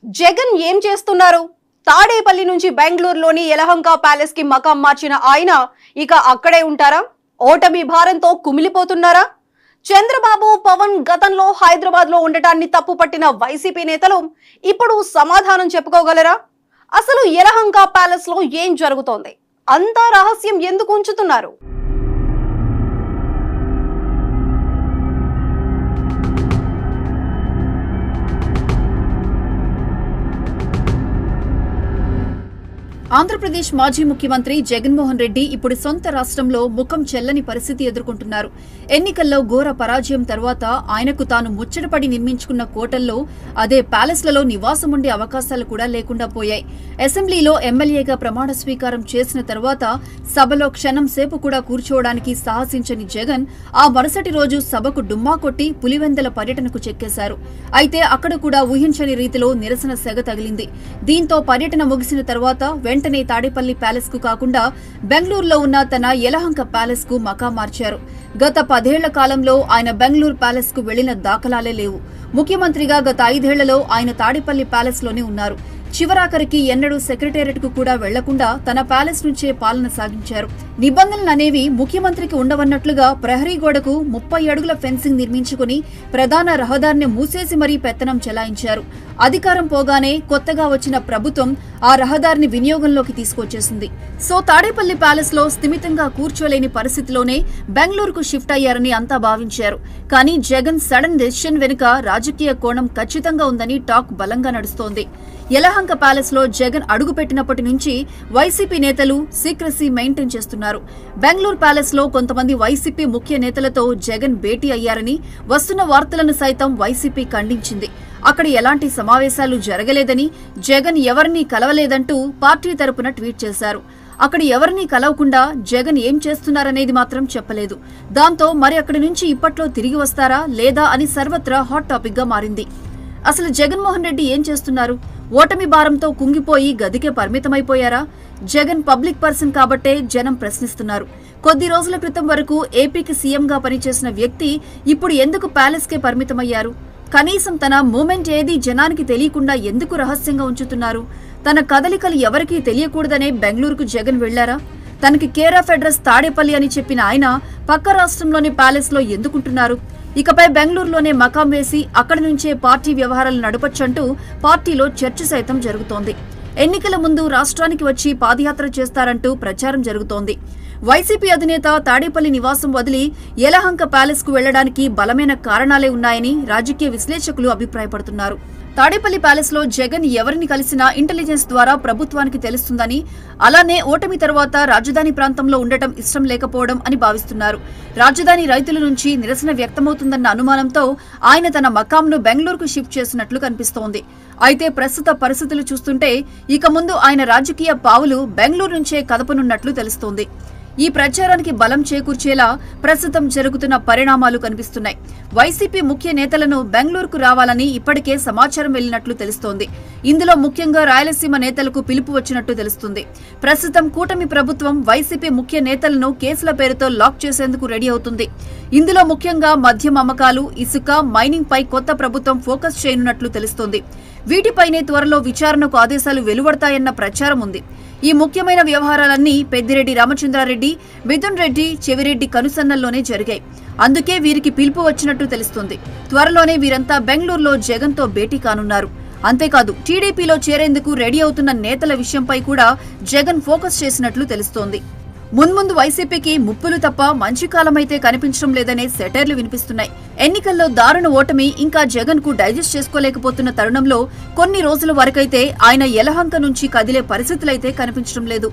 జగన్ ఏం చేస్తున్నారు? తాడేపల్లి నుంచి బెంగళూరులోని యలహంక ప్యాలెస్ కి మకాం మార్చిన ఆయన ఇక అక్కడే ఉంటారా? ఓటమి భారంతో కుమిలిపోతున్నారా? చంద్రబాబు, పవన్ గతంలో హైదరాబాద్ లో ఉండటాన్ని తప్పుపట్టిన వైసీపీ నేతలు ఇప్పుడు సమాధానం చెప్పుకోగలరా? అసలు యలహంక ప్యాలెస్ లో ఏం జరుగుతోంది? అంతా రహస్యం ఎందుకు ఉంచుతున్నారు? ఆంధ్రప్రదేశ్ మాజీ ముఖ్యమంత్రి జగన్మోహన్ రెడ్డి ఇప్పుడు సొంత రాష్ట్రంలో ముఖం చెల్లని పరిస్థితి ఎదుర్కొంటున్నారు. ఎన్నికల్లో ఘోర పరాజయం తర్వాత ఆయనకు తాను ముచ్చటపడి నిర్మించుకున్న కోటల్లో, అదే ప్యాలెస్లలో నివాసం ఉండే అవకాశాలు కూడా లేకుండా పోయాయి. అసెంబ్లీలో ఎమ్మెల్యేగా ప్రమాణ స్వీకారం చేసిన తర్వాత సభలో క్షణం సేపు కూడా కూర్చోవడానికి సాహసించని జగన్ ఆ మరుసటి రోజు సభకు డుమ్మా కొట్టి పులివెందల పర్యటనకు చెక్కేశారు. అయితే అక్కడ కూడా ఊహించని రీతిలో నిరసన సెగ తగిలింది. దీంతో పర్యటన ముగిసిన తర్వాత వెంటనే తాడేపల్లి ప్యాలెస్ కు కాకుండా బెంగళూరులో ఉన్న తన యలహంక ప్యాలెస్ కు మకాం మార్చారు. గత 10 ఏళ్ల కాలంలో ఆయన బెంగళూరు ప్యాలెస్ కు వెళ్లిన దాఖలాలే లేవు. ముఖ్యమంత్రిగా గత 5 ఏళ్లలో ఆయన తాడేపల్లి ప్యాలెస్ లోనే ఉన్నారు. చివరాఖరికి ఎన్నడూ సెక్రటేరియట్ కు కూడా వెళ్లకుండా తన ప్యాలెస్ నుంచే పాలన సాగించారు. నిబంధనలనేవి ముఖ్యమంత్రికి ఉండవన్నట్లుగా ప్రహరీ గోడకు 30 అడుగుల ఫెన్సింగ్ నిర్మించుకుని ప్రధాన రహదారిని మూసేసి మరీ పెత్తనం చెలాయించారు. అధికారం పోగానే కొత్తగా వచ్చిన ప్రభుత్వం ఆ రహదారిని వినియోగంలోకి తీసుకొచ్చేసింది. సో తాడేపల్లి ప్యాలెస్ లో స్థిమితంగా కూర్చోలేని పరిస్థితిలోనే బెంగళూరుకు షిఫ్ట్ అయ్యారని అంతా భావించారు. కానీ జగన్ సడన్ డెసిషన్ వెనుక రాజకీయ కోణం ఖచ్చితంగా ఉందని టాక్ బలంగా నడుస్తోంది. యలహంక ప్యాలెస్ లో జగన్ అడుగుపెట్టినప్పటి నుంచి వైసీపీ నేతలు సీక్రసీ మెయింటైన్ చేస్తున్నారు. బెంగళూరు ప్యాలెస్ లో కొంతమంది వైసీపీ ముఖ్య నేతలతో జగన్ భేటీ అయ్యారని వస్తున్న వార్తలను సైతం వైసీపీ ఖండించింది. అక్కడ ఎలాంటి సమావేశాలు జరగలేదని, జగన్ ఎవరినీ కలవలేదంటూ పార్టీ తరపున ట్వీట్ చేశారు. అక్కడ ఎవరినీ కలవకుండా జగన్ ఏం చేస్తున్నారనేది మాత్రం చెప్పలేదు. దాంతో మరి అక్కడి నుంచి ఇప్పట్లో తిరిగి వస్తారా లేదా అని సర్వత్రా హాట్ టాపిక్ గా మారింది. అసలు జగన్మోహన్ రెడ్డి ఏం చేస్తున్నారు? ఓటమి భారంతో కుంగిపోయి గదికే పరిమితమైపోయారా? జగన్ పబ్లిక్ పర్సన్ కాబట్టే జనం ప్రశ్నిస్తున్నారు. కొద్ది రోజుల క్రితం వరకు ఏపీకి సీఎంగా పనిచేసిన వ్యక్తి ఇప్పుడు ఎందుకు ప్యాలెస్కే పరిమితమయ్యారు? కనీసం తన మూమెంట్ ఏది జనానికి తెలియకుండా ఎందుకు రహస్యంగా ఉంచుతున్నారు? తన కదలికలు ఎవరికీ తెలియకూడదనే బెంగళూరుకు జగన్ వెళ్లారా? తనకి కేర్ ఆఫ్ అడ్రస్ తాడేపల్లి అని చెప్పిన ఆయన పక్క రాష్ట్రంలోని ప్యాలెస్ లో ఎందుకుంటున్నారు? ఇకపై బెంగళూరులోనే మకాం వేసి అక్కడి నుంచే పార్టీ వ్యవహారాలు నడపొచ్చంటూ పార్టీలో చర్చ సైతం జరుగుతోంది. ఎన్నికల ముందు రాష్ట్రానికి వచ్చి పాదయాత్ర చేస్తారంటూ ప్రచారం జరుగుతోంది. వైసీపీ అధినేత తాడేపల్లి నివాసం వదిలి యలహంక ప్యాలెస్ కు వెళ్లడానికి బలమైన కారణాలే ఉన్నాయని రాజకీయ విశ్లేషకులు అభిప్రాయపడుతున్నారు. తాడేపల్లి ప్యాలెస్ లో జగన్ ఎవరిని కలిసినా ఇంటెలిజెన్స్ ద్వారా ప్రభుత్వానికి తెలుస్తుందని, అలానే ఓటమి తర్వాత రాజధాని ప్రాంతంలో ఉండటం ఇష్టం లేకపోవడం అని భావిస్తున్నారు. రాజధాని రైతుల నుంచి నిరసన వ్యక్తమవుతుందన్న అనుమానంతో ఆయన తన మకాంను బెంగళూరుకు షిఫ్ట్ చేసినట్లు కనిపిస్తోంది. అయితే ప్రస్తుత పరిస్థితులు చూస్తుంటే ఇక ముందు ఆయన రాజకీయ పావులు బెంగళూరు నుంచే కదపనున్నట్లు తెలుస్తోంది. ఈ ప్రచారానికి బలం చేకూర్చేలా ప్రస్తుతం జరుగుతున్న పరిణామాలు కనిపిస్తున్నాయి. వైసీపీ ముఖ్య నేతలను బెంగళూరుకు రావాలని ఇప్పటికే సమాచారం వెళ్లినట్లు తెలుస్తోంది. ఇందులో ముఖ్యంగా రాయలసీమ నేతలకు పిలుపు వచ్చినట్టు తెలుస్తుంది. ప్రస్తుతం కూటమి ప్రభుత్వం వైసీపీ ముఖ్య నేతలను కేసుల పేరుతో లాక్ చేసేందుకు రెడీ అవుతుంది. ఇందులో ముఖ్యంగా మద్యం అమ్మకాలు, ఇసుక, మైనింగ్ పై కొత్త ప్రభుత్వం ఫోకస్ చేయనున్నట్లు తెలుస్తోంది. వీటిపైనే త్వరలో విచారణకు ఆదేశాలు వెలువడతాయన్న ప్రచారం ఉంది. ఈ ముఖ్యమైన వ్యవహారాలన్నీ పెద్దిరెడ్డి రామచంద్రారెడ్డి, మిథున్ రెడ్డి, చెవిరెడ్డి కనుసన్నల్లోనే జరిగాయి. అందుకే వీరికి పిలుపు వచ్చినట్టు తెలుస్తుంది. త్వరలోనే వీరంతా బెంగళూరులో జగన్ తో భేటీ కానున్నారు. అంతేకాదు టీడీపీలో చేరేందుకు రెడీ అవుతున్న నేతల విషయంపై కూడా జగన్ ఫోకస్ చేసినట్లు తెలుస్తోంది. మున్ముందు వైసీపీకి ముప్పులు తప్ప మంచి కాలమైతే కనిపించడం లేదనే సెటైర్లు వినిపిస్తున్నాయి. ఎన్నికల్లో దారుణ ఓటమి ఇంకా జగన్ కు డైజెస్ట్ చేసుకోలేకపోతున్న తరుణంలో కొన్ని రోజుల వరకైతే ఆయన యలహంక నుంచి కదిలే పరిస్థితులైతే కనిపించడం లేదు.